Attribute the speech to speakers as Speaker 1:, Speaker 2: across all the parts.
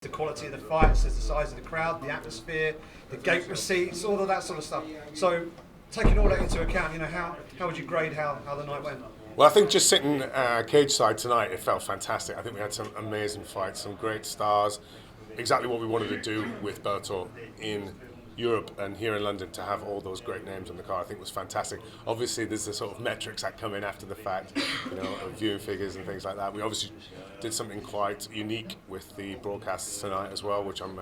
Speaker 1: the quality of the fights, there's the size of the crowd, the atmosphere, the gate receipts, all of that sort of stuff. So taking all that into account, how would you grade how the night went?
Speaker 2: Well, I think just sitting cage side tonight, it felt fantastic. I think we had some amazing fights, some great stars, exactly what we wanted to do with Bellator in Europe and here in London, to have all those great names on the card, I think was fantastic. Obviously, there's the sort of metrics that come in after the fact, of viewing figures and things like that. We obviously did something quite unique with the broadcasts tonight as well, which I'm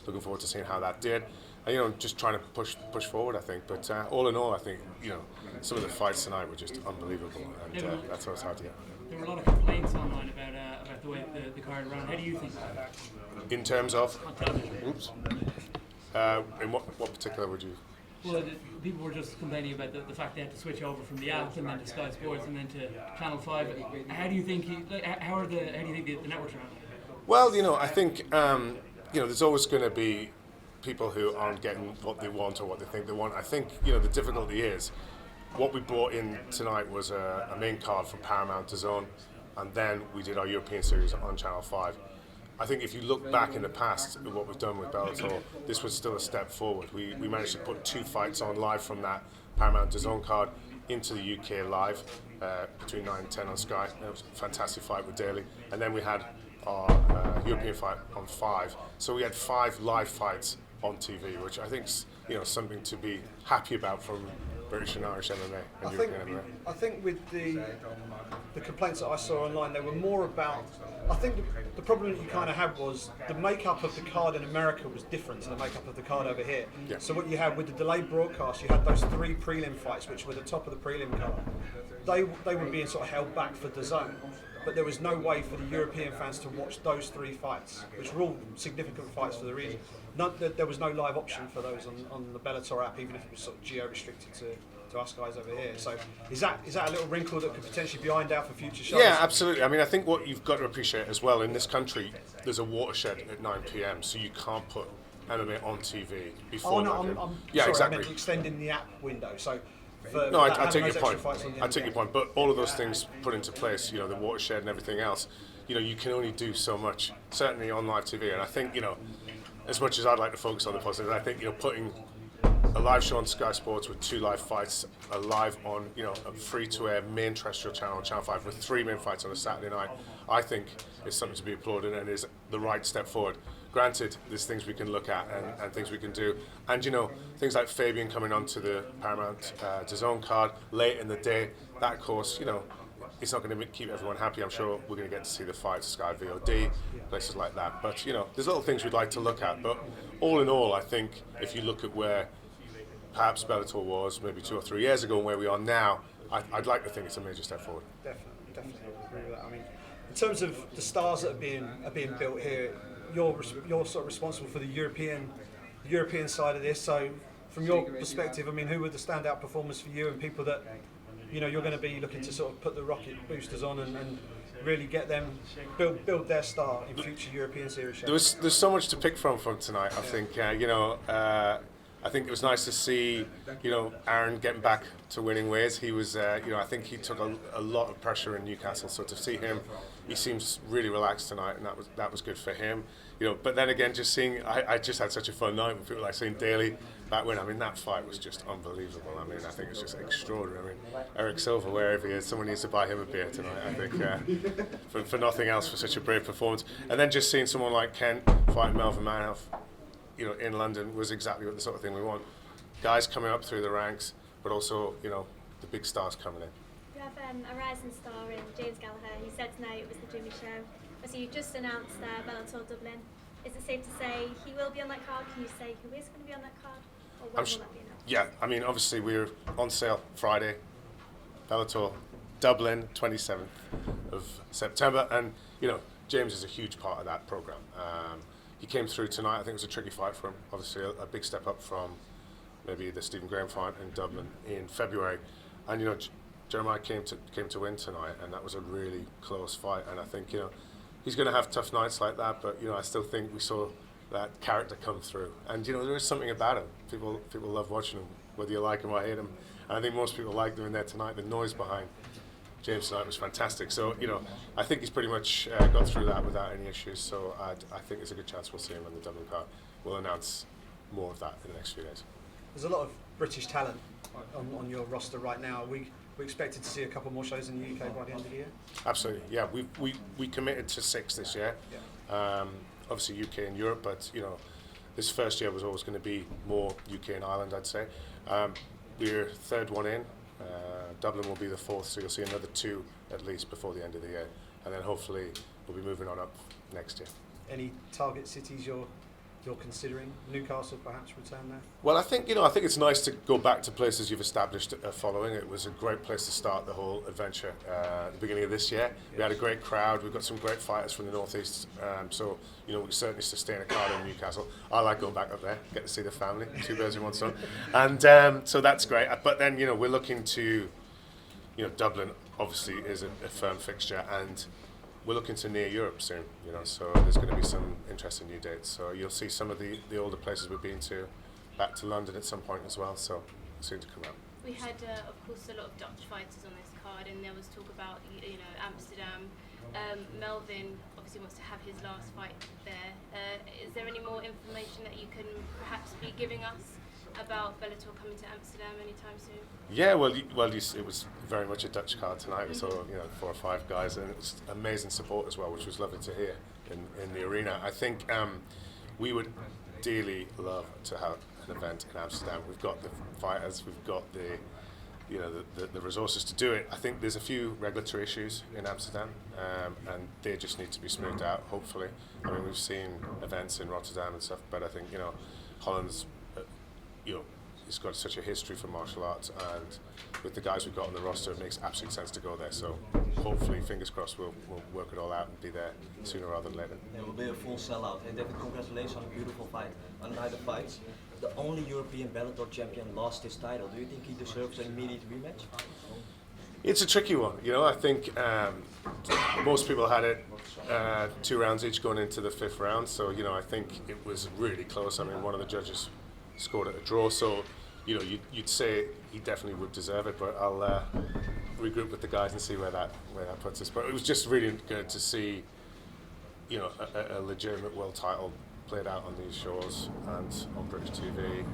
Speaker 2: looking forward to seeing how that did. And, just trying to push forward, I think. But all in all, I think, some of the fights tonight were just unbelievable, and that's why it's hard to get.
Speaker 3: There were a lot of complaints online about the way the card ran. How do you think about that?
Speaker 2: In terms of?
Speaker 3: On television.
Speaker 2: Oops. In what particular would you?
Speaker 3: Well, people were just complaining about the fact they had to switch over from the app and then to Sky Sports and then to Channel 5. How do you think how do you think the networks are on?
Speaker 2: Well, I think there's always going to be people who aren't getting what they want or what they think they want. I think the difficulty is what we brought in tonight was a main card from Paramount to Zone, and then we did our European series on Channel 5. I think if you look back in the past at what we've done with Bellator, this was still a step forward. We managed to put 2 fights on live from that Paramount to Zone card into the UK live between 9 and 10 on Sky. It was a fantastic fight with Daly. And then we had our European fight on 5. So we had 5 live fights on TV, which I think is something to be happy about from British and Irish MMA and European MMA.
Speaker 1: I think with the complaints that I saw online, they were more about. I think the problem that you kind of had was the makeup of the card in America was different to the makeup of the card over here.
Speaker 2: Yeah.
Speaker 1: So what you had with the delayed broadcast, you had those 3 prelim fights, which were the top of the prelim card. They were being sort of held back for the zone, but there was no way for the European fans to watch those 3 fights, which were all significant fights for the region. There was no live option for those on the Bellator app, even if it was sort of geo-restricted to us guys over here. So is that a little wrinkle that could potentially be ironed out for future shows?
Speaker 2: Yeah, absolutely. I mean, I think what you've got to appreciate as well, in this country, there's a watershed at 9 p.m, so you can't put MMA on TV before.
Speaker 1: Oh no, I'm sorry,
Speaker 2: exactly.
Speaker 1: I meant extending the app window. So
Speaker 2: I take your point. I take your point. But all of those things put into place, the watershed and everything else, you can only do so much, certainly on live TV. And I think, as much as I'd like to focus on the positives, I think, putting a live show on Sky Sports with 2 live fights, a live on, a free-to-air main terrestrial channel on Channel 5 with 3 main fights on a Saturday night, I think is something to be applauded and is the right step forward. Granted, there's things we can look at and things we can do. And, things like Fabian coming onto the Paramount to Zone card late in the day, that, of course, it's not going to keep everyone happy. I'm sure we're going to get to see the fights, Sky VOD, places like that. But, there's little things we'd like to look at. But all in all, I think if you look at where perhaps Bellator was maybe 2 or 3 years ago and where we are now, I'd like to think it's a major step forward.
Speaker 1: Definitely agree with that. I mean, in terms of the stars that are being built here, you're sort of responsible for the European side of this. So, from your perspective, I mean, who were the standout performers for you and people that you're going to be looking to sort of put the rocket boosters on and really get them build their star in future European series shows?
Speaker 2: There's so much to pick from tonight. I think I think it was nice to see Aaron getting back to winning ways. He was I think he took a lot of pressure in Newcastle. So to see him, he seems really relaxed tonight, and that was good for him. But then again, just seeing, I just had such a fun night with people like seeing Daly back win. I mean, that fight was just unbelievable. I mean, I think it's just extraordinary. I mean, Eric Silva, wherever he is, someone needs to buy him a beer tonight, I think, for nothing else, for such a brave performance. And then just seeing someone like Kent fighting Melvin Manhoff, in London was exactly what the sort of thing we want. Guys coming up through the ranks, but also, the big stars coming in.
Speaker 4: You have a rising star in James Gallagher. He said tonight it was the Jimmy Show. So you just announced Bellator Dublin. Is it safe to say he will be on that card? Can you say who is going to be on that card? Or when will that be announced?
Speaker 2: Yeah, I mean, obviously we're on sale Friday. Bellator Dublin, 27th of September. And, James is a huge part of that programme. He came through tonight. I think it was a tricky fight for him. Obviously, a big step up from maybe the Stephen Graham fight in Dublin in February. And Jeremiah came to win tonight, and that was a really close fight. And I think he's going to have tough nights like that. But I still think we saw that character come through. And there is something about him. People love watching him, whether you like him or hate him. And I think most people liked him in there tonight. The noise behind James tonight was fantastic. So, I think he's pretty much got through that without any issues. So I think there's a good chance we'll see him on the Dublin card. We'll announce more of that in the next few days.
Speaker 1: There's a lot of British talent on your roster right now. We expected to see a couple more shows in the UK by the end of the year.
Speaker 2: Absolutely, yeah. We committed to 6 this year.
Speaker 1: Yeah.
Speaker 2: Obviously UK and Europe, but this first year was always going to be more UK and Ireland, I'd say. We're third one in. Dublin will be the 4th, so you'll see another 2 at least before the end of the year, and then hopefully we'll be moving on up next year.
Speaker 1: Any target cities you're considering? Newcastle perhaps return there?
Speaker 2: Well, I think it's nice to go back to places you've established a following. It was a great place to start the whole adventure at the beginning of this year. We had a great crowd. We've got some great fighters from the northeast. So we certainly sustain a card in Newcastle. I like going back up there, get to see the family, 2 birds in one stone, and so that's great. But then we're looking to, Dublin obviously is a firm fixture, and we're looking to near Europe soon, so there's going to be some interesting new dates. So you'll see some of the older places we've been to, back to London at some point as well, so soon to come out.
Speaker 5: We had, of course, a lot of Dutch fighters on this card, and there was talk about, Amsterdam. Melvin obviously wants to have his last fight there. Is there any more information that you can perhaps be giving us about Bellator coming to Amsterdam anytime soon?
Speaker 2: Yeah, well, it was very much a Dutch card tonight. We saw 4 or 5 guys, and it was amazing support as well, which was lovely to hear in the arena. I think we would dearly love to have an event in Amsterdam. We've got the fighters, we've got the resources to do it. I think there's a few regulatory issues in Amsterdam, and they just need to be smoothed out. Hopefully, I mean, we've seen events in Rotterdam and stuff, but I think Holland's it's got such a history for martial arts, and with the guys we've got on the roster, it makes absolute sense to go there. So hopefully, fingers crossed, we'll work it all out and be there sooner rather than later.
Speaker 6: It will be a full sellout. Hey David, congratulations on a beautiful fight. On night of fights, the only European Bellator champion lost his title. Do you think he deserves an immediate rematch?
Speaker 2: It's a tricky one. I think most people had it 2 rounds each going into the 5th round. So I think it was really close. I mean, one of the judges scored it a draw. So you'd say he definitely would deserve it. But I'll regroup with the guys and see where that puts us. But it was just really good to see a legitimate world title played out on these shores and on British TV,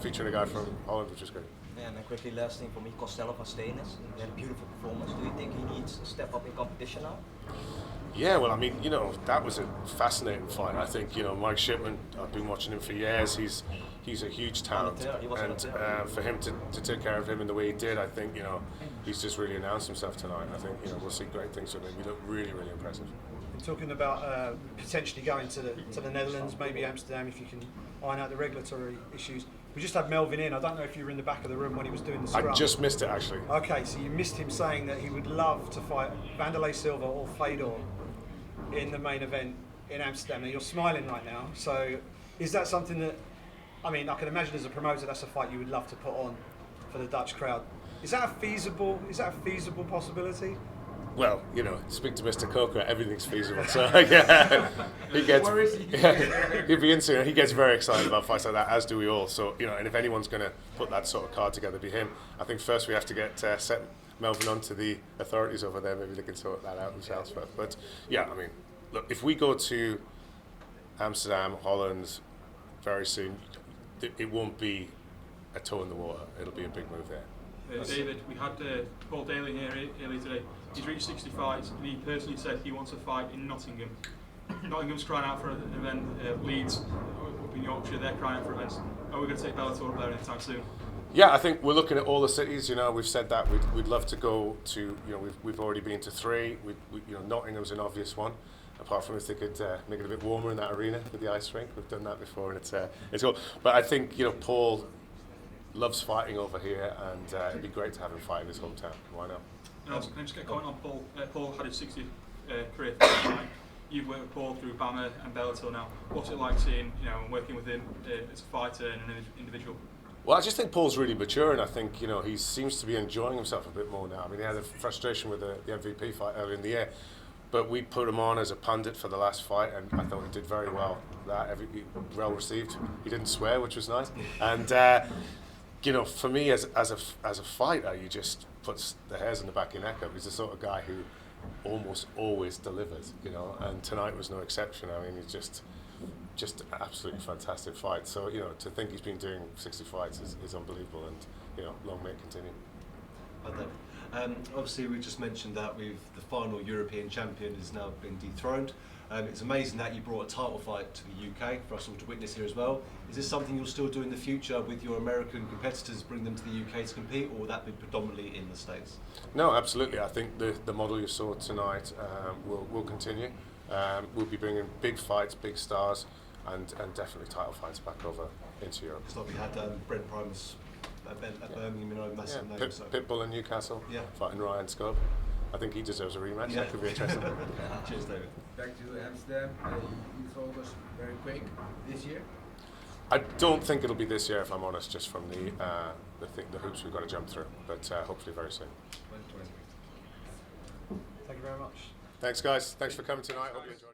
Speaker 2: featuring a guy from Holland, which was great.
Speaker 6: Yeah, and then quickly, last thing for me, Costello Vastenis. He had a beautiful performance. Do you think he needs to step up in competition now?
Speaker 2: Yeah, well, I mean, that was a fascinating fight. I think, Mike Shipman, I've been watching him for years. He's a huge talent, and for him to take care of him in the way he did, I think, he's just really announced himself tonight. I think, we'll see great things from him. He looked really, really impressive.
Speaker 1: Talking about potentially going to the Netherlands, maybe Amsterdam, if you can iron out the regulatory issues. We just had Melvin in. I don't know if you were in the back of the room when he was doing the scrum.
Speaker 2: I just missed it, actually.
Speaker 1: Okay, so you missed him saying that he would love to fight Wanderlei Silva or Fedor in the main event in Amsterdam. Now, you're smiling right now. So is that something that, I mean, I can imagine as a promoter, that's a fight you would love to put on for the Dutch crowd. Is that a feasible possibility?
Speaker 2: Well, speak to Mr. Coker, everything's feasible. So yeah, he'd be into it. He gets very excited about fights like that, as do we all. So and if anyone's going to put that sort of card together, it'd be him. I think first we have to get set Melvin on to the authorities over there. Maybe they can sort that out themselves first. But yeah, I mean, look, if we go to Amsterdam, Holland, very soon, it won't be a toe in the water. It'll be a big move there.
Speaker 7: David, we had Paul Daly here earlier today. He's reached 60 fights, and he personally said he wants a fight in Nottingham. Nottingham's crying out for an event. Leeds, up in Yorkshire, they're crying out for events. Are we going to take Bellator up there anytime soon?
Speaker 2: Yeah, I think we're looking at all the cities. We've said that we'd love to go to. We've already been to 3. Nottingham's an obvious one. Apart from if they could make it a bit warmer in that arena with the ice rink, we've done that before, and it's cool. But I think Paul loves fighting over here, and it'd be great to have him fight in his hometown. Why not?
Speaker 7: Can I just get a comment on Paul? Paul had his 60th career fight. You've worked with Paul through BAMMA and Bellator now. What's it like seeing, and working with him as a fighter and an individual?
Speaker 2: Well, I just think Paul's really mature, and I think he seems to be enjoying himself a bit more now. I mean, he had a frustration with the MVP fight earlier in the year, but we put him on as a pundit for the last fight, and I thought he did very well. Well received. He didn't swear, which was nice, and. you know, for me as a fighter, you just puts the hairs on the back of your neck up. He's the sort of guy who almost always delivers, you know, and tonight was no exception. I mean, he's just an absolutely fantastic fight. So, you know, to think he's been doing 60 fights is unbelievable, and, you know, long may it continue.
Speaker 8: Obviously, we just mentioned that the final European champion has now been dethroned. It's amazing that you brought a title fight to the UK for us all to witness here as well. Is this something you'll still do in the future with your American competitors, bring them to the UK to compete, or will that be predominantly in the States?
Speaker 2: No, absolutely. I think the model you saw tonight will continue. We'll be bringing big fights, big stars, and definitely title fights back over into Europe.
Speaker 8: It's like we had Brent Primus at Birmingham, you know, massive name.
Speaker 2: Pitbull in Newcastle, fighting Ryan Scope. I think he deserves a rematch. That could be interesting.
Speaker 8: Cheers, David.
Speaker 9: Back to Amsterdam, you told us very quick this year.
Speaker 2: I don't think it'll be this year, if I'm honest, just from the hoops we've got to jump through. But hopefully very soon.
Speaker 1: Thank you very much.
Speaker 2: Thanks, guys. Thanks for coming tonight. Hope you enjoyed.